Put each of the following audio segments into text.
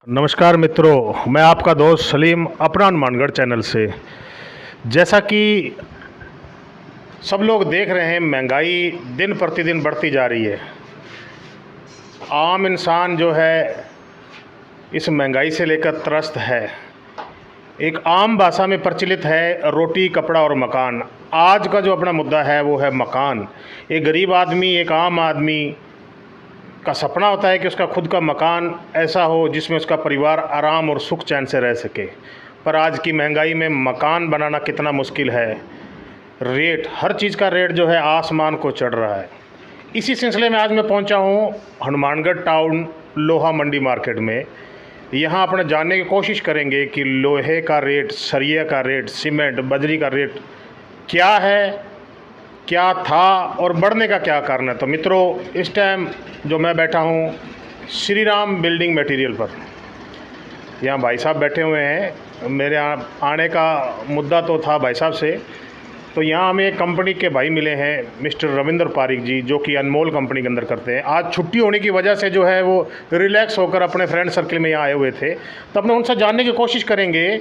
नमस्कार मित्रों, मैं आपका दोस्त सलीम अपना हनुमानगढ़ चैनल से। जैसा कि सब लोग देख रहे हैं, महंगाई दिन प्रतिदिन बढ़ती जा रही है। आम इंसान जो है इस महंगाई से लेकर त्रस्त है। एक आम भाषा में प्रचलित है रोटी कपड़ा और मकान। आज का जो अपना मुद्दा है वो है मकान। एक गरीब आदमी, एक आम आदमी का सपना होता है कि उसका खुद का मकान ऐसा हो जिसमें उसका परिवार आराम और सुख चैन से रह सके। पर आज की महंगाई में मकान बनाना कितना मुश्किल है। रेट, हर चीज़ का रेट जो है आसमान को चढ़ रहा है। इसी सिलसिले में आज मैं पहुंचा हूं हनुमानगढ़ टाउन लोहा मंडी मार्केट में। यहां अपने जानने की कोशिश करेंगे कि लोहे का रेट, सरिया का रेट, सीमेंट, बजरी का रेट क्या है, क्या था और बढ़ने का क्या कारण है। तो मित्रों, इस टाइम जो मैं बैठा हूँ श्री राम बिल्डिंग मटेरियल पर, यहाँ भाई साहब बैठे हुए हैं। मेरे आने का मुद्दा तो था भाई साहब से, तो यहाँ हमें एक कंपनी के भाई मिले हैं, मिस्टर रविंद्र पारिक जी, जो कि अनमोल कंपनी के अंदर करते हैं। आज छुट्टी होने की वजह से जो है वो रिलैक्स होकर अपने फ्रेंड सर्कल में यहाँ आए हुए थे। तो अपने उनसे जानने की कोशिश करेंगे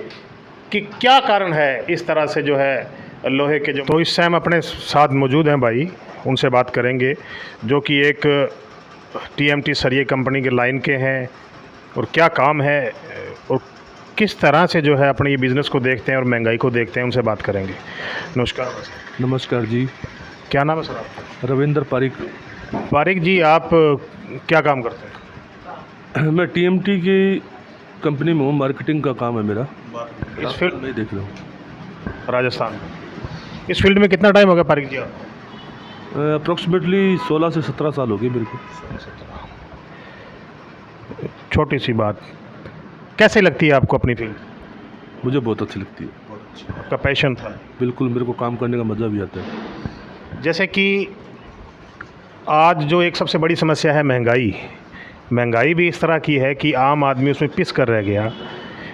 कि क्या कारण है इस तरह से जो है लोहे के जो। तो इस टाइम अपने साथ मौजूद हैं भाई, उनसे बात करेंगे, जो कि एक टीएमटी सरिये कंपनी के लाइन के हैं और क्या काम है और किस तरह से जो है अपने ये बिज़नेस को देखते हैं और महंगाई को देखते हैं। उनसे बात करेंगे। नमस्कार। नमस्कार जी। क्या नाम है सर आपका? रविंद्र पारिक। पारिक जी, आप क्या काम करते हैं? मैं टीएमटी की कंपनी में हूँ, मार्केटिंग का काम है मेरा। इस फील्ड में देख रहा हूँ राजस्थान। इस फील्ड में कितना टाइम हो गया पारिक जी आप? अप्रोक्सीमेटली 16 से 17 साल हो गए मेरे को। छोटी सी बात, कैसे लगती है आपको अपनी फील्ड? मुझे बहुत अच्छी लगती है। आपका पैशन था? बिल्कुल, मेरे को काम करने का मज़ा भी आता है। जैसे कि आज जो एक सबसे बड़ी समस्या है महंगाई भी इस तरह की है कि आम आदमी उसमें पिस कर रह गया।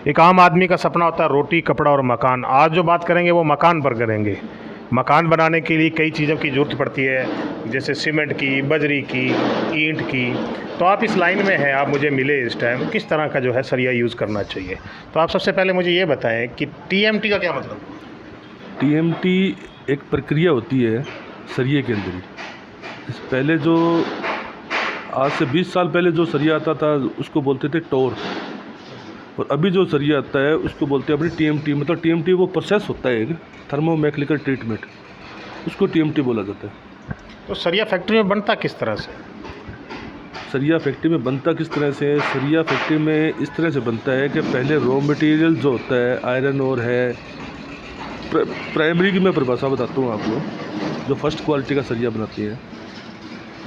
एक आम आदमी का सपना होता है रोटी कपड़ा और मकान। आज जो बात करेंगे वो मकान पर करेंगे। मकान बनाने के लिए कई चीज़ों की ज़रूरत पड़ती है, जैसे सीमेंट की, बजरी की, ईंट की। तो आप इस लाइन में हैं, आप मुझे मिले इस टाइम, किस तरह का जो है सरिया यूज़ करना चाहिए। तो आप सबसे पहले मुझे ये बताएं कि टीएमटी का क्या मतलब? टीएमटी एक प्रक्रिया होती है सरिये के अंदर ही। पहले जो आज से 20 साल पहले जो सरिया आता था उसको बोलते थे टोर, और अभी जो सरिया आता है उसको बोलते हैं अपनी टीएमटी। मतलब टीएमटी वो प्रोसेस होता है, एक थर्मो मैकेनिकल ट्रीटमेंट, उसको टीएमटी बोला जाता है। तो सरिया फैक्ट्री में बनता किस तरह से? सरिया फैक्ट्री में बनता किस तरह से? सरिया फैक्ट्री में इस तरह से बनता है कि पहले रॉ मटेरियल जो होता है आयरन और है, प्राइमरी की मैं परिभाषा बताता हूँ आपको। जो फर्स्ट क्वालिटी का सरिया बनाती है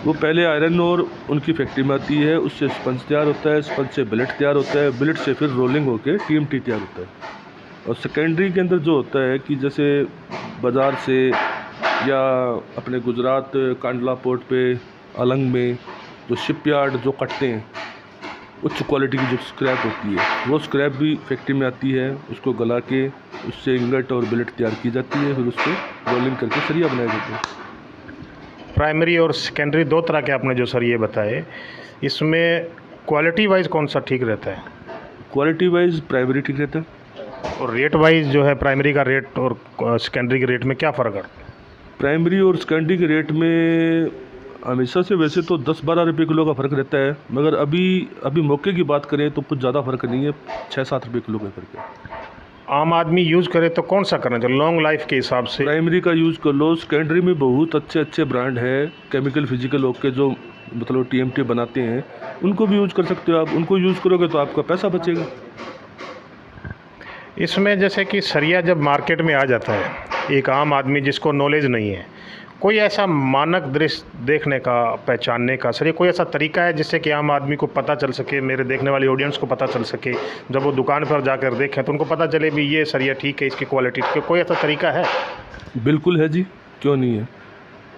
वो पहले आयरन और उनकी फैक्ट्री में आती है, उससे स्पंज तैयार होता है, स्पंज से बिलेट तैयार होता है, बिलेट से फिर रोलिंग होकर टीएमटी तैयार होता है। और सेकेंडरी के अंदर जो होता है कि जैसे बाज़ार से या अपने गुजरात कांडला पोर्ट पे अलंग में जो शिपयार्ड जो कटते हैं, उच्च क्वालिटी की जो स्क्रैप होती है वो स्क्रैप भी फैक्ट्री में आती है। उसको गला के उससे इंगट और बिलेट तैयार की जाती है, फिर उससे रोलिंग करके सरिया बनाए जाते हैं। प्राइमरी और सेकेंडरी दो तरह के आपने जो सरिये बताए, इसमें क्वालिटी वाइज कौन सा ठीक रहता है? क्वालिटी वाइज प्राइमरी ठीक रहता है। और रेट वाइज जो है प्राइमरी का रेट और सेकेंडरी के रेट में क्या फ़र्क है? प्राइमरी और सेकेंडरी के रेट में हमेशा से वैसे तो 10-12 रुपये किलो का फ़र्क रहता है, मगर अभी मौके की बात करें तो कुछ ज़्यादा फ़र्क नहीं है, 6-7 रुपये किलो का फ़र्क है। आम आदमी यूज़ करे तो कौन सा करना चाहिए लॉन्ग लाइफ के हिसाब से? प्राइमरी का यूज़ कर लो। सेकेंडरी में बहुत अच्छे ब्रांड है, केमिकल फिजिकल होके जो मतलब टीएमटी बनाते हैं, उनको भी यूज़ कर सकते हो आप। उनको यूज़ करोगे तो आपका पैसा बचेगा। इसमें जैसे कि सरिया जब मार्केट में आ जाता है, एक आम आदमी जिसको नॉलेज नहीं है, कोई ऐसा मानक दृश्य देखने का, पहचानने का सरिया कोई ऐसा तरीका है जिससे कि आम आदमी को पता चल सके, मेरे देखने वाली ऑडियंस को पता चल सके, जब वो दुकान पर जाकर देखें तो उनको पता चले भी ये सरिया ठीक है, इसकी क्वालिटी ठीक है? कोई ऐसा तरीका है? बिल्कुल है जी, क्यों नहीं है।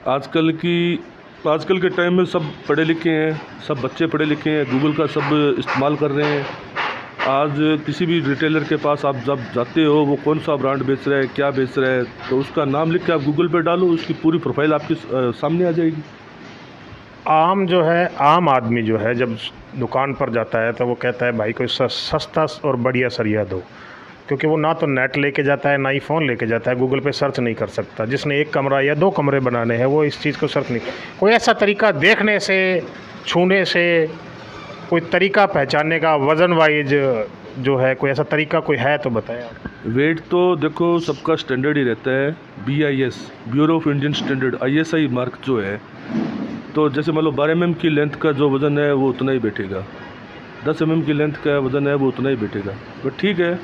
आजकल के टाइम में सब पढ़े लिखे हैं, सब बच्चे पढ़े लिखे हैं, गूगल का सब इस्तेमाल कर रहे हैं। आज किसी भी रिटेलर के पास आप जब जाते हो, वो कौन सा ब्रांड बेच रहा है, क्या बेच रहा है, तो उसका नाम लिख के आप गूगल पे डालो, उसकी पूरी प्रोफाइल आपके सामने आ जाएगी। आम जो है, आम आदमी जो है जब दुकान पर जाता है तो वो कहता है भाई कोई सस्ता और बढ़िया सरिया दो, क्योंकि वो ना तो नेट लेके जाता है ना ही फ़ोन लेके जाता है, गूगल पे सर्च नहीं कर सकता। जिसने एक कमरा या 2 कमरे बनाने हैं वो इस चीज़ को सर्च नहीं। कोई ऐसा तरीका देखने से, छूने से, कोई तरीका पहचानने का वज़न वाइज जो है, कोई ऐसा तरीका कोई है तो बताएं आप। वेट तो देखो सबका स्टैंडर्ड ही रहता है, BIS, bureau of Indian standard, ISI mark जो है। तो जैसे मान लो 12 mm की लेंथ का जो वज़न है वो उतना ही बैठेगा, 10 mm की लेंथ का वज़न है वो उतना ही बैठेगा। बट ठीक है,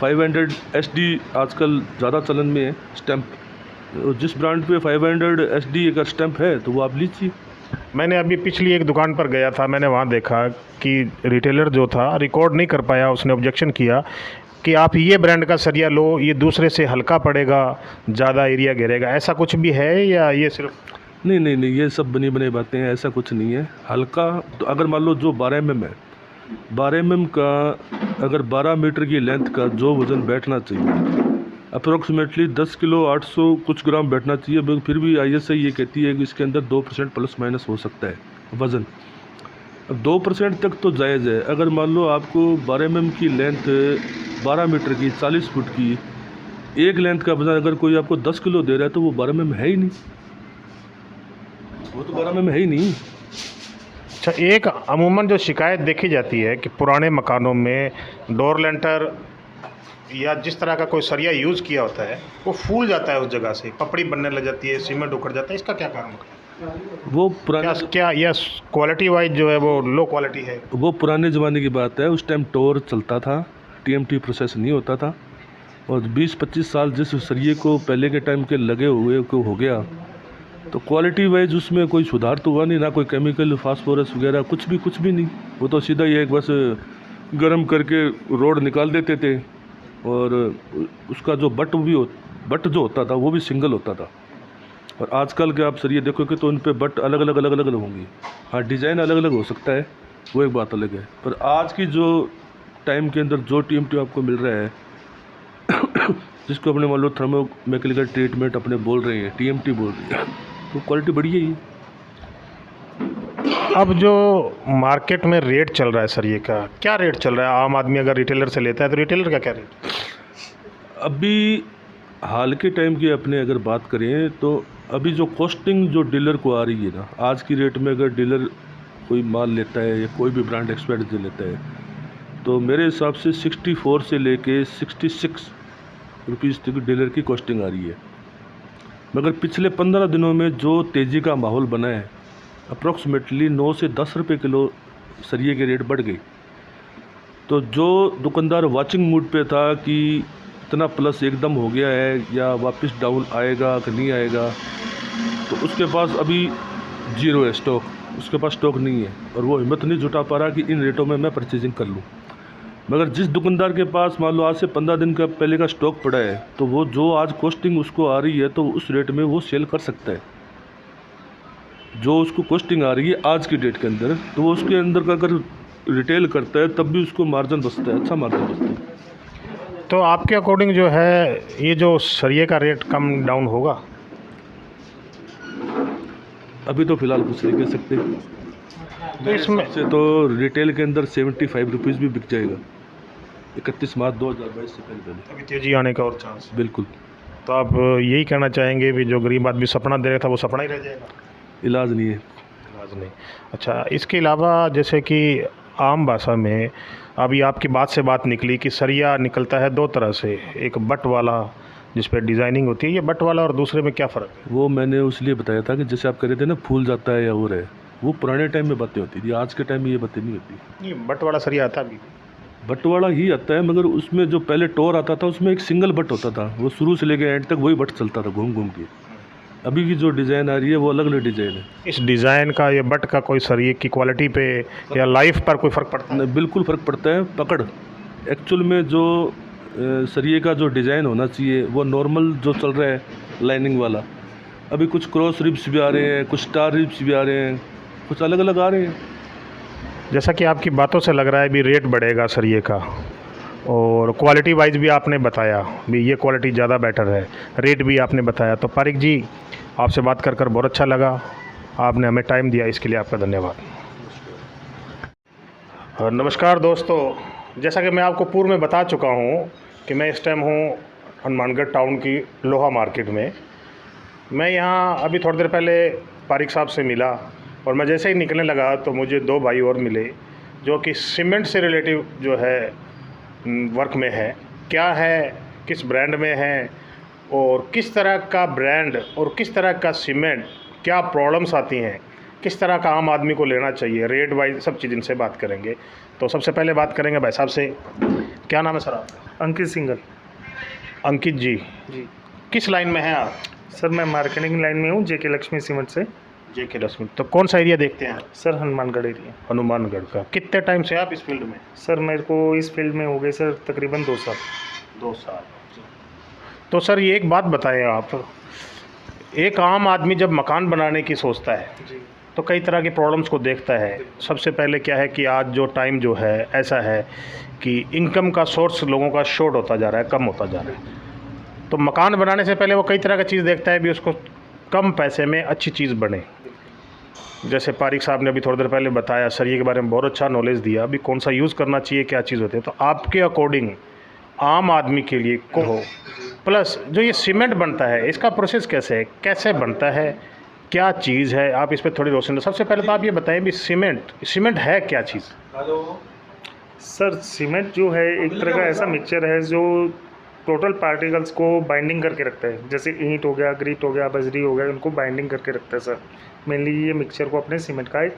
500 SD आजकल ज़्यादा चलन में है स्टैंप। जिस ब्रांड पे 500 SD अगर स्टैंप है तो वो आप लीजिए। मैंने अभी पिछली एक दुकान पर गया था, मैंने वहाँ देखा कि रिटेलर जो था रिकॉर्ड नहीं कर पाया, उसने ऑब्जेक्शन किया कि आप ये ब्रांड का सरिया लो, ये दूसरे से हल्का पड़ेगा, ज़्यादा एरिया घेरेगा। ऐसा कुछ भी है या ये सिर्फ? नहीं, ये सब बनी बनाई बातें हैं, ऐसा कुछ नहीं है। हल्का तो अगर मान लो जो 12 mm है, 12 mm का अगर 12 मीटर की लेंथ का जो वज़न बैठना चाहिए अप्रोक्सीमेटली 10 किलो 800 कुछ ग्राम बैठना चाहिए। फिर भी ISI ये कहती है कि इसके अंदर 2% प्लस माइनस हो सकता है वज़न। अब 2% तक तो जायज़ है। अगर मान लो आपको 12 mm की लेंथ 12 मीटर की 40 फुट की एक लेंथ का वज़न अगर कोई आपको 10 किलो दे रहा है तो वो 12 mm है ही नहीं, वो तो 12 mm है ही नहीं। अच्छा, एक अमूमन जो शिकायत देखी जाती है कि पुराने मकानों में डोर लेंटर या जिस तरह का कोई सरिया यूज़ किया होता है वो फूल जाता है, उस जगह से पपड़ी बनने लग जाती है, सीमेंट उखड़ जाता है। इसका क्या कारण है? वो पुराना क्या यस क्वालिटी वाइज जो है वो लो क्वालिटी है? वो पुराने ज़माने की बात है। उस टाइम टोर चलता था, TMT प्रोसेस नहीं होता था। और 20-25 साल जिस सरिये को पहले के टाइम के लगे हुए को हो गया तो क्वालिटी वाइज उसमें कोई सुधार तो हुआ नहीं, ना कोई केमिकल फास्फोरस वगैरह कुछ भी नहीं। वो तो सीधा ही एक बस गर्म करके रोड निकाल देते थे और उसका जो बट जो होता था वो भी सिंगल होता था। और आजकल के आप सरिये देखोगे तो उन पे बट अलग अलग होंगी। हाँ, डिज़ाइन अलग अलग हो सकता है, वो एक बात अलग है। पर आज की जो टाइम के अंदर जो TMT आपको मिल रहा है जिसको अपने मान लो थर्मो मैकेनिकल ट्रीटमेंट अपने बोल रहे हैं, TMT बोल रही है, तो क्वालिटी बढ़िया ही है। अब जो मार्केट में रेट चल रहा है सरिये का, क्या रेट चल रहा है? आम आदमी अगर रिटेलर से लेता है तो रिटेलर का क्या रेट? अभी हाल के टाइम की अपने अगर बात करें तो अभी जो कॉस्टिंग जो डीलर को आ रही है ना, आज की रेट में अगर डीलर कोई माल लेता है या कोई भी ब्रांड एक्सपर्ट से लेता है तो मेरे हिसाब से 64 से लेके 66 रुपीज़ तक डीलर की कॉस्टिंग आ रही है। मगर पिछले 15 दिनों में जो तेज़ी का माहौल बना है, अप्रॉक्सीमेटली 9 से 10 रुपये किलो सरिये के रेट बढ़ गए। तो जो दुकानदार वाचिंग मूड पे था कि इतना प्लस एकदम हो गया है या वापस डाउन आएगा कि नहीं आएगा, तो उसके पास अभी जीरो है स्टॉक, उसके पास स्टॉक नहीं है और वो हिम्मत नहीं जुटा पा रहा कि इन रेटों में मैं परचेजिंग कर लूँ। मगर जिस दुकानदार के पास मान लो आज से 15 दिन का पहले का स्टॉक पड़ा है तो वो जो आज कॉस्टिंग उसको आ रही है तो उस रेट में वो सेल कर सकता है। जो उसको कॉस्टिंग आ रही है आज की डेट के अंदर, तो वो उसके अंदर का अगर रिटेल करता है तब भी उसको मार्जिन बचता है, अच्छा मार्जिन बचता है। तो आपके अकॉर्डिंग जो है ये जो सरिये का रेट कम डाउन होगा? अभी तो फ़िलहाल कुछ नहीं कह सकते। तो इसमें से तो रिटेल के अंदर 75 रुपीज़ भी बिक जाएगा 31 मार्च 2022 से पहले। अभी तेज़ी आने का और चांस? बिल्कुल। तो आप यही कहना चाहेंगे भी जो गरीब आदमी सपना दे रहा था वो सपना ही रह जाएगा? इलाज नहीं है। इलाज नहीं। अच्छा, इसके अलावा जैसे कि आम भाषा में अभी आपकी बात से बात निकली कि सरिया निकलता है 2 तरह से, एक बट वाला जिस पे डिज़ाइनिंग होती है, ये बट वाला, और दूसरे में क्या फ़र्क है? वो मैंने इसलिए बताया था कि जैसे आप कह रहे थे ना फूल जाता है या और है, वो पुराने टाइम में बातें होती थी, आज के टाइम में ये बातें नहीं होती। ये बट वाला सरिया आता भी? बट वाला ही आता है, मगर उसमें जो पहले टोर आता था उसमें एक सिंगल बट होता था, वो शुरू से लेकर एंड तक वही बट चलता था घूम घूम के। अभी की जो डिज़ाइन आ रही है वो अलग अलग डिज़ाइन है। इस डिज़ाइन का, ये बट का कोई सरिये की क्वालिटी पे या लाइफ पर कोई फ़र्क पड़ता है? बिल्कुल फ़र्क पड़ता है। पकड़ एक्चुअल में जो सरिये का जो डिज़ाइन होना चाहिए वो नॉर्मल जो चल रहा है लाइनिंग वाला, अभी कुछ क्रॉस रिब्स भी आ रहे हैं, कुछ स्टार रिब्स भी आ रहे हैं, कुछ अलग अलग आ रहे हैं। जैसा कि आपकी बातों से लग रहा है भी रेट बढ़ेगा सरिये का, और क्वालिटी वाइज भी आपने बताया भी ये क्वालिटी ज़्यादा बेटर है, रेट भी आपने बताया। तो पारिक जी, आपसे बात कर बहुत अच्छा लगा। आपने हमें टाइम दिया, इसके लिए आपका धन्यवाद। नमस्कार दोस्तों, जैसा कि मैं आपको पूर्व में बता चुका हूँ कि मैं इस टाइम हूँ हनुमानगढ़ टाउन की लोहा मार्केट में। मैं यहाँ अभी थोड़ी देर पहले पारिक साहब से मिला और मैं जैसे ही निकलने लगा तो मुझे दो भाई और मिले जो कि सीमेंट से रिलेटिव जो है वर्क में है, क्या है, किस ब्रांड में है और किस तरह का ब्रांड और किस तरह का सीमेंट, क्या प्रॉब्लम्स आती हैं, किस तरह का आम आदमी को लेना चाहिए, रेट वाइज सब चीज़ इनसे बात करेंगे। तो सबसे पहले बात करेंगे भाई साहब से। क्या नाम है सर आपका? अंकित सिंगल। अंकित जी, किस लाइन में हैं आप? सर मैं मार्केटिंग लाइन में हूँ, जेके लक्ष्मी सीमेंट से। जेके लक्ष्मी, तो कौन सा एरिया देखते हैं? Sir Hanumangarh area. हनुमानगढ़ का। कितने टाइम से आप इस फील्ड में? सर मेरे को इस फील्ड में हो गए सर तकरीबन 2 साल। 2 साल। तो सर ये एक बात बताएं आप, एक आम आदमी जब मकान बनाने की सोचता है जी। तो कई तरह की प्रॉब्लम्स को देखता है। सबसे पहले क्या है कि आज जो टाइम जो है ऐसा है कि इनकम का सोर्स लोगों का शॉर्ट होता जा रहा है, कम होता जा रहा है। तो मकान बनाने से पहले वो कई तरह का चीज़ देखता है भी उसको कम पैसे में अच्छी चीज़ बने। जैसे पारिक साहब ने अभी थोड़ी देर पहले बताया, सरिये के बारे में बहुत अच्छा नॉलेज दिया, अभी कौन सा यूज़ करना चाहिए, क्या चीज़ होती है। तो आपके अकॉर्डिंग आम आदमी के लिए को हो, प्लस जो ये सीमेंट बनता है इसका प्रोसेस कैसे है, कैसे बनता है, क्या चीज़ है, आप इस पर थोड़ी रोशनी दो। सबसे पहले तो आप ये बताएं भी सीमेंट है क्या चीज़? सर सीमेंट जो है एक तरह का ऐसा मिक्सचर है जो टोटल पार्टिकल्स को बाइंडिंग करके रखता है। जैसे ईंट हो गया, ग्रीट हो गया, बजरी हो गया, उनको बाइंडिंग करके रखता है सर। मेनली ये मिक्सचर को अपने सीमेंट का एक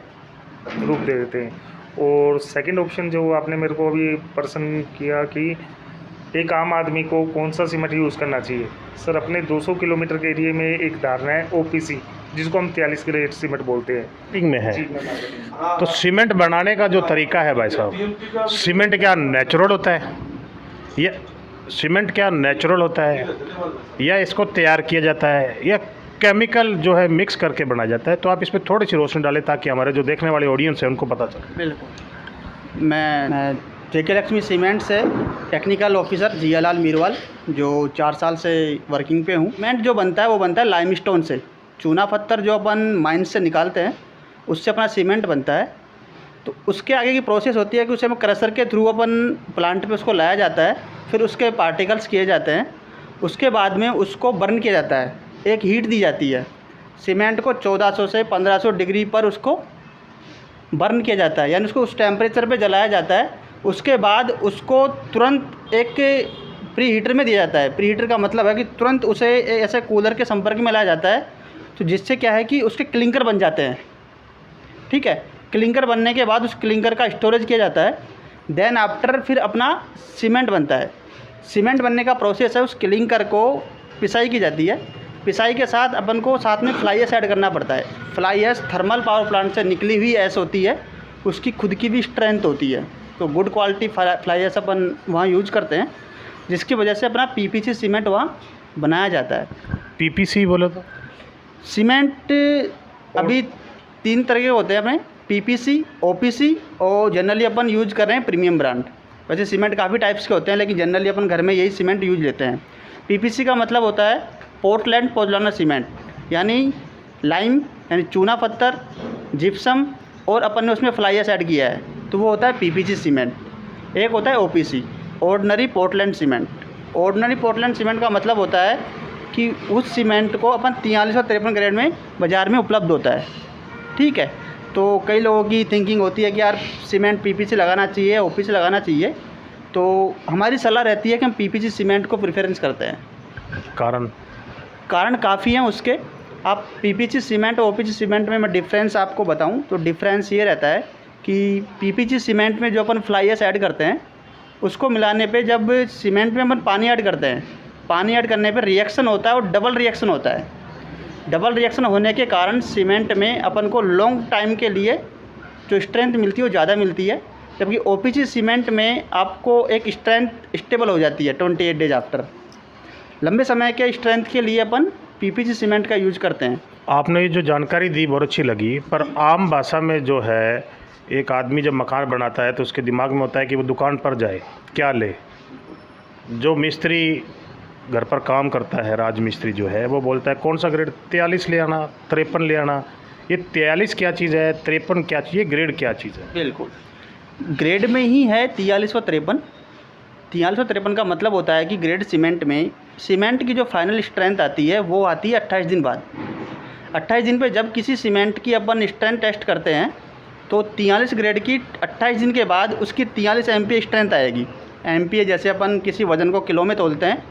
रूप दे देते हैं। और सेकंड ऑप्शन जो आपने मेरे को अभी पर्सन किया कि एक आम आदमी को कौन सा सीमेंट यूज़ करना चाहिए, सर अपने 200 किलोमीटर के एरिए में एक धारणा है OPC, जिसको हम 43 ग्रेड सीमेंट बोलते हैं। में है। तो सीमेंट बनाने का जो तरीका है भाई साहब, सीमेंट क्या नेचुरल होता है या सीमेंट क्या नेचुरल होता है या इसको तैयार किया जाता है या केमिकल जो है मिक्स करके बनाया जाता है? तो आप इस पर थोड़ी सी रोशनी डालें ताकि हमारे जो देखने वाले ऑडियंस है उनको पता चले। बिल्कुल। मैं जेके लक्ष्मी सीमेंट से टेक्निकल ऑफिसर जियालाल मीरवाल, जो 4 साल से वर्किंग पे हूँ। सीमेंट जो बनता है वो बनता है लाइमस्टोन से। चूना पत्थर जो अपन माइन से निकालते हैं उससे अपना सीमेंट बनता है। तो उसके आगे की प्रोसेस होती है कि उसे क्रशर के थ्रू अपन प्लांट पे उसको लाया जाता है, फिर उसके पार्टिकल्स किए जाते हैं। उसके बाद में उसको बर्न किया जाता है, एक हीट दी जाती है। सीमेंट को 1400 से 1500 डिग्री पर उसको बर्न किया जाता है, यानी उसको उस टेम्परेचर पे जलाया जाता है। उसके बाद उसको तुरंत एक प्री हीटर में दिया जाता है। प्री हीटर का मतलब है कि तुरंत उसे ऐसे कूलर के संपर्क में लाया जाता है, तो जिससे क्या है कि उसके क्लिंकर बन जाते हैं। ठीक है, क्लिंकर बनने के बाद उस क्लिंकर का स्टोरेज किया जाता है। देन आफ्टर फिर अपना सीमेंट बनता है। सीमेंट बनने का प्रोसेस है, उस क्लिंकर को पिसाई की जाती है। पिसाई के साथ अपन को साथ में फ्लाई ऐश ऐड करना पड़ता है। Fly ash thermal power plant से निकली हुई ऐश होती है, उसकी खुद की भी स्ट्रेंथ होती है। तो गुड क्वालिटी फ्लाई ऐश अपन वहाँ यूज करते हैं, जिसकी वजह से अपना PPC सीमेंट वहाँ बनाया जाता है। PPC बोले तो? सीमेंट अभी 3 तरह के होते हैं अपने, PPC, OPC और जनरली अपन यूज कर रहे हैं प्रीमियम ब्रांड। वैसे सीमेंट काफ़ी टाइप्स के होते हैं, लेकिन जनरली अपन घर में यही सीमेंट यूज लेते हैं। PPC का मतलब होता है पोर्टलैंड पोज़ोलाना सीमेंट, यानी लाइम यानी चूना पत्थर, जिप्सम और अपन ने उसमें फ्लाई ऐश ऐड किया है, तो वो होता है PPC सीमेंट। एक होता है OPC, ordinary Portland cement. Ordinary Portland cement का मतलब होता है कि उस सीमेंट को अपन 43 और 53 ग्रेड में बाज़ार में उपलब्ध होता है। ठीक है, तो कई लोगों की थिंकिंग होती है कि यार सीमेंट PPC लगाना चाहिए, OPC लगाना चाहिए। तो हमारी सलाह रहती है कि हम PPC सीमेंट को प्रेफरेंस करते हैं। कारण काफ़ी हैं उसके। आप PPC सीमेंट और OPC सीमेंट में मैं डिफरेंस आपको बताऊं तो डिफरेंस ये रहता है कि PPC सीमेंट में जो अपन फ्लाई ऐश ऐड करते हैं उसको मिलाने पे जब सीमेंट में अपन पानी ऐड करते हैं, पानी ऐड करने पे रिएक्शन होता है और डबल रिएक्शन होता है। डबल रिएक्शन होने के कारण सीमेंट में अपन को लॉन्ग टाइम के लिए जो स्ट्रेंथ मिलती है वो ज़्यादा मिलती है, जबकि OPC सीमेंट में आपको एक स्ट्रेंथ स्टेबल हो जाती है 28 डेज आफ्टर। लंबे समय के स्ट्रेंथ के लिए अपन PPC सीमेंट का यूज करते हैं। आपने ये जो जानकारी दी बहुत अच्छी लगी, पर आम भाषा में जो है एक आदमी जब मकान बनाता है तो उसके दिमाग में होता है कि वो दुकान पर जाए, क्या ले। जो मिस्त्री घर पर काम करता है, राज मिस्त्री जो है, वो बोलता है कौन सा ग्रेड 43 ले आना, 53 ले आना, ये 43 क्या चीज़ है, 53 क्या चीज़ है, ग्रेड क्या चीज़ है? बिल्कुल, ग्रेड में ही है 43 व 53। 43 व 53 का मतलब होता है कि ग्रेड सीमेंट में सीमेंट की जो फाइनल स्ट्रेंथ आती है वो आती है 28 दिन बाद। 28 दिन पे जब किसी सीमेंट की अपन स्ट्रेंथ टेस्ट करते हैं तो 43 ग्रेड की 28 दिन के बाद उसकी 43 MPa स्ट्रेंथ आएगी। MPa जैसे अपन किसी वज़न को किलो में तोलते हैं,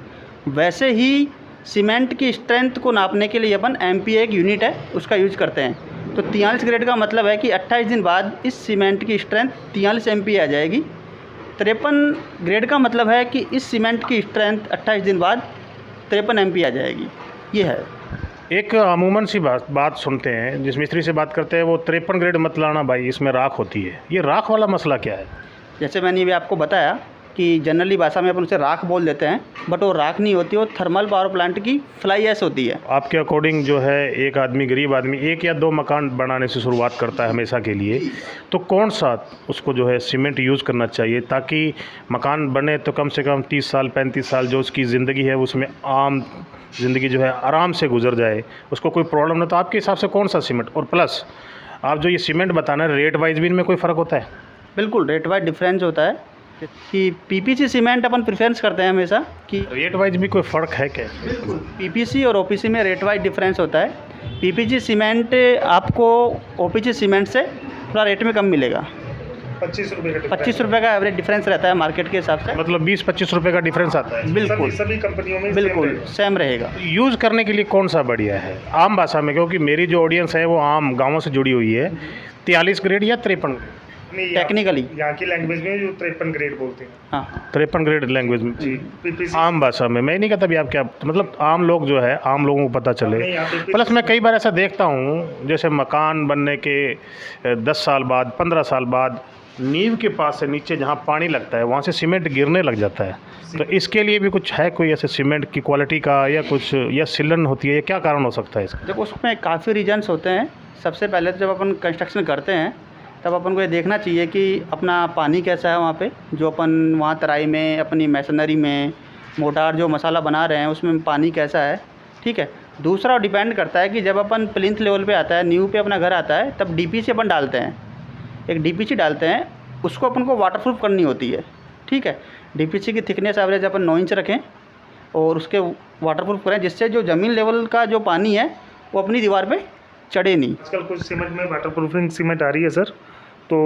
वैसे ही सीमेंट की स्ट्रेंथ को नापने के लिए अपन MPa एक यूनिट है उसका यूज करते हैं। तो 43 ग्रेड का मतलब है कि 28 दिन बाद इस सीमेंट की स्ट्रेंथ 43 MPa आ जाएगी। 53 ग्रेड का मतलब है कि इस सीमेंट की स्ट्रेंथ 28 दिन बाद 53 MPa आ जाएगी। ये है। एक अमूमन सी बात सुनते हैं, जिस मिस्त्री से बात करते हैं वो 53 ग्रेड मत लाना भाई, इसमें राख होती है। ये राख वाला मसला क्या है? जैसे मैंने भी आपको बताया कि जनरली भाषा में अपन उसे राख बोल देते हैं, बट वो राख नहीं होती, वो थर्मल पावर प्लांट की फ्लाई ऐश होती है। आपके अकॉर्डिंग जो है एक आदमी, गरीब आदमी 1 या 2 मकान बनाने से शुरुआत करता है हमेशा के लिए, तो कौन सा उसको जो है सीमेंट यूज़ करना चाहिए ताकि मकान बने तो कम से कम 30 साल 35 साल जो उसकी ज़िंदगी है उसमें आम ज़िंदगी जो है आराम से गुजर जाए, उसको कोई प्रॉब्लम ना। तो आपके हिसाब से कौन सा सीमेंट, और प्लस आप जो ये सीमेंट बताना है रेट वाइज भी इनमें कोई फ़र्क होता है? बिल्कुल, रेट वाइज डिफरेंस होता है कि PPC सीमेंट अपन प्रेफरेंस करते हैं हमेशा कि रेट वाइज भी कोई फ़र्क है क्या? PPC और OPC में रेट वाइज डिफरेंस होता है। PPC सीमेंट आपको OPC सीमेंट से थोड़ा रेट में कम मिलेगा। 25 रुपये का एवरेज डिफरेंस रहता है मार्केट के हिसाब से। मतलब 20-25 रुपये का डिफरेंस आता है? बिल्कुल, सभी कंपनियों में बिल्कुल सेम रहेगा। यूज़ करने के लिए कौन सा बढ़िया है आम भाषा में, क्योंकि मेरी जो ऑडियंस है वो आम गाँवों से जुड़ी हुई है। 43 ग्रेड या 53? टेक्निकली यहाँ की लैंग्वेज में जो 53 ग्रेड बोलते हैं। हाँ, 53 ग्रेड लैंग्वेज में PPC आम भाषा में। मैं नहीं कहता भी आप क्या, मतलब आम लोग जो है आम लोगों को पता चले। प्लस मैं कई बार ऐसा देखता हूँ जैसे मकान बनने के 10 साल बाद 15 साल बाद नींव के पास से नीचे जहाँ पानी लगता है वहाँ से सीमेंट गिरने लग जाता है। तो इसके लिए भी कुछ है कोई ऐसे सीमेंट की क्वालिटी का या कुछ, या सिलन होती है, या क्या कारण हो सकता है इसका? देखो उसमें काफ़ी रीजन्स होते हैं। सबसे पहले तो जब अपन कंस्ट्रक्शन करते हैं तब अपन को ये देखना चाहिए कि अपना पानी कैसा है वहाँ पे, जो अपन वहाँ तराई में अपनी मैसनरी में मोटार जो मसाला बना रहे हैं उसमें पानी कैसा है, ठीक है। दूसरा डिपेंड करता है कि जब अपन प्लिंथ लेवल पे आता है, नींव पे अपना घर आता है, तब DPC अपन डालते हैं, एक DPC डालते हैं, उसको अपन को वाटरप्रूफ करनी होती है, ठीक है। DPC की थिकनेस एवरेज अपन 9 इंच रखें और उसके वाटरप्रूफ करें, जिससे जो ज़मीन लेवल का जो पानी है वो अपनी दीवार पे चढ़े नहीं। आजकल कुछ सीमेंट में वाटर प्रूफिंग सीमेंट आ रही है सर, तो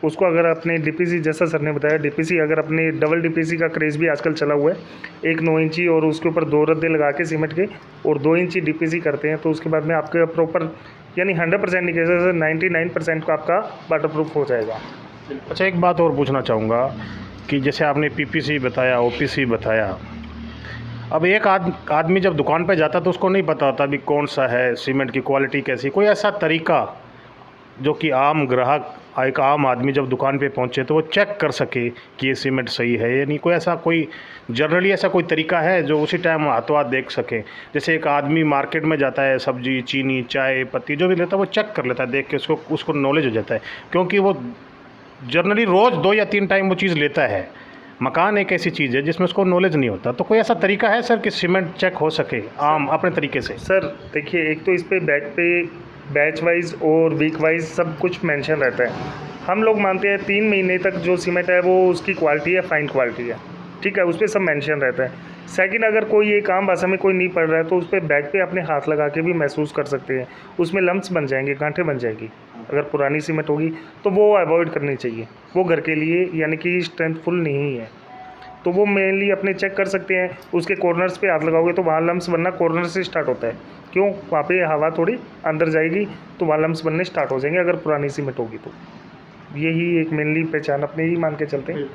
उसको अगर अपने DPC, जैसा सर ने बताया DPC, अगर अपने डबल DPC का क्रेज़ भी आजकल चला हुआ है, एक 9 इंची और उसके ऊपर 2 रद्दे लगा के सीमेंट के और 2 इंची DPC करते हैं, तो उसके बाद में आपके प्रॉपर यानी 100% नहीं कह सकते सर, 99% का आपका वाटर प्रूफ हो जाएगा। अच्छा, एक बात और पूछना चाहूँगा कि जैसे आपने PPC बताया, OPC बताया, अब एक आदमी जब दुकान पे जाता तो उसको नहीं पता होता भी कौन सा है, सीमेंट की क्वालिटी कैसी। कोई ऐसा तरीका जो कि आम ग्राहक, एक आम आदमी जब दुकान पे पहुंचे तो वो चेक कर सके कि ये सीमेंट सही है या नहीं? कोई ऐसा, कोई जनरली ऐसा कोई तरीका है जो उसी टाइम हाथों हाथ देख सके? जैसे एक आदमी मार्केट में जाता है, सब्जी, चीनी, चाय पत्ती जो भी लेता है वो चेक कर लेता है, देख के उसको नॉलेज हो जाता है, क्योंकि वो जनरली रोज़ 2 या 3 टाइम वो चीज़ लेता है। मकान एक ऐसी चीज़ है जिसमें उसको नॉलेज नहीं होता। तो कोई ऐसा तरीका है सर कि सीमेंट चेक हो सके आम अपने तरीके से? सर देखिए, एक तो इस पे बैच वाइज और वीक वाइज सब कुछ मेंशन रहता है। हम लोग मानते हैं 3 महीने तक जो सीमेंट है वो उसकी क्वालिटी है, फाइन क्वालिटी है, ठीक है, उस पर सब मेंशन रहता है। सेकंड, अगर कोई एक आम भाषा में कोई नहीं पढ़ रहा है तो उस पर बैग पे अपने हाथ लगा के भी महसूस कर सकते हैं, उसमें लम्प्स बन जाएंगे, गांठें बन जाएगी। अगर पुरानी सीमेंट होगी तो वो अवॉइड करनी चाहिए, वो घर के लिए यानी कि स्ट्रेंथफुल नहीं है, तो वो मेनली अपने चेक कर सकते हैं। उसके कॉर्नर्स पे हाथ लगाओगे तो वहाँ लम्प्स बनना कॉर्नर से स्टार्ट होता है, क्यों? वहाँ पे हवा थोड़ी अंदर जाएगी तो वहाँ लम्प्स बनने स्टार्ट हो जाएंगे अगर पुरानी सीमेंट होगी तो। यही एक मेनली पहचान अपने ही मान के चलते हैं।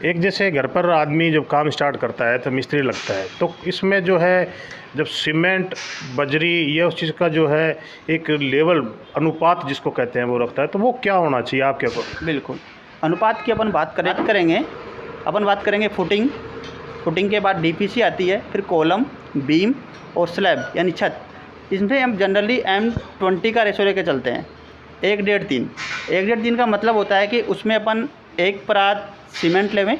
एक जैसे घर पर आदमी जब काम स्टार्ट करता है तो मिस्त्री लगता है, तो इसमें जो है जब सीमेंट, बजरी, ये उस चीज़ का जो है एक लेवल, अनुपात जिसको कहते हैं वो रखता है, तो वो क्या होना चाहिए आपके को? बिल्कुल, अनुपात की अपन बात करेंगे फुटिंग के बाद DPC आती है, फिर कॉलम, बीम और स्लैब यानी छत। इसमें हम जनरली M20 का रेशो लेके चलते हैं, 1.5-3। 1.5-3 का मतलब होता है कि उसमें अपन 1 परात सीमेंट लेवें,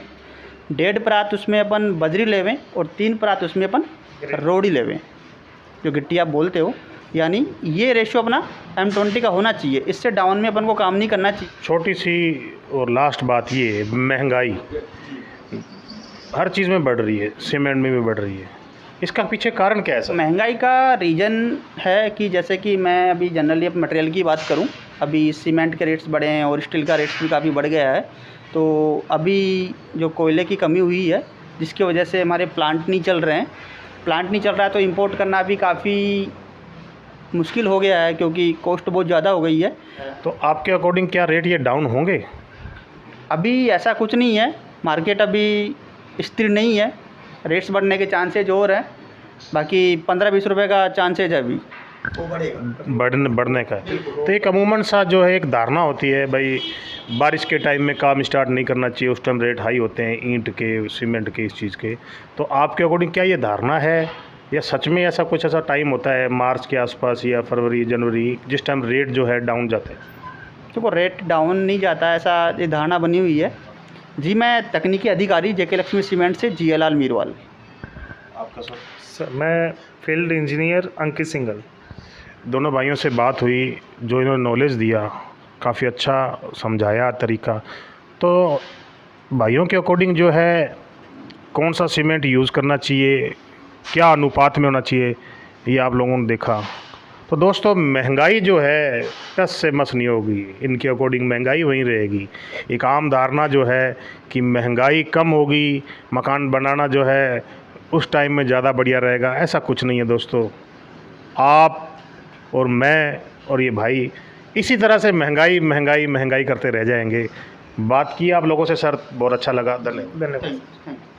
1.5 परात उसमें अपन बजरी लेवें और 3 परात उसमें अपन रोड़ी लेवें, जो गिट्टी आप बोलते हो यानी ये रेशियो अपना M20 का होना चाहिए, इससे डाउन में अपन को काम नहीं करना चाहिए। छोटी सी और लास्ट बात ये है, महंगाई हर चीज़ में बढ़ रही है, सीमेंट में भी बढ़ रही है, इसका पीछे कारण क्या है सर? महंगाई का रीज़न है कि जैसे कि मैं अभी जनरली अब मटेरियल की बात करूं, अभी सीमेंट के रेट्स बढ़े हैं और स्टील का रेट्स भी काफ़ी बढ़ गया है। तो अभी जो कोयले की कमी हुई है जिसकी वजह से हमारे प्लांट नहीं चल रहे हैं, प्लांट नहीं चल रहा है तो इंपोर्ट करना भी काफ़ी मुश्किल हो गया है क्योंकि कॉस्ट बहुत ज़्यादा हो गई है। तो आपके अकॉर्डिंग क्या रेट ये डाउन होंगे? अभी ऐसा कुछ नहीं है, मार्केट अभी स्थिर नहीं है, रेट्स बढ़ने के चांसेज और हैं, बाकी 15-20 रुपए का चांसेज है अभी वो बढ़ेगा, बढ़ने का है। तो एक अमूमन सा जो है एक धारणा होती है भाई बारिश के टाइम में काम स्टार्ट नहीं करना चाहिए, उस टाइम रेट हाई होते हैं ईंट के, सीमेंट के, इस चीज़ के। तो आपके अकॉर्डिंग क्या ये धारणा है या सच में ऐसा कुछ ऐसा टाइम होता है मार्च के आसपास या फरवरी जनवरी जिस टाइम रेट जो है डाउन जाता है? देखो रेट डाउन नहीं जाता, ऐसा ये धारणा बनी हुई है जी। मैं तकनीकी अधिकारी जेके लक्ष्मी सीमेंट से GLL मीरवाल। आपका सर मैं फील्ड इंजीनियर अंकित सिंघल। दोनों भाइयों से बात हुई, जो इन्होंने नॉलेज दिया काफ़ी अच्छा समझाया तरीका। तो भाइयों के अकॉर्डिंग जो है कौन सा सीमेंट यूज़ करना चाहिए, क्या अनुपात में होना चाहिए, ये आप लोगों ने देखा। तो दोस्तों महंगाई जो है टस से मस नहीं होगी, इनके अकॉर्डिंग महंगाई वहीं रहेगी। एक आम धारणा जो है कि महंगाई कम होगी, मकान बनाना जो है उस टाइम में ज़्यादा बढ़िया रहेगा, ऐसा कुछ नहीं है दोस्तों। आप और मैं और ये भाई इसी तरह से महंगाई महंगाई महंगाई करते रह जाएंगे। बात की आप लोगों से सर, बहुत अच्छा लगा, धन्यवाद। Thank you.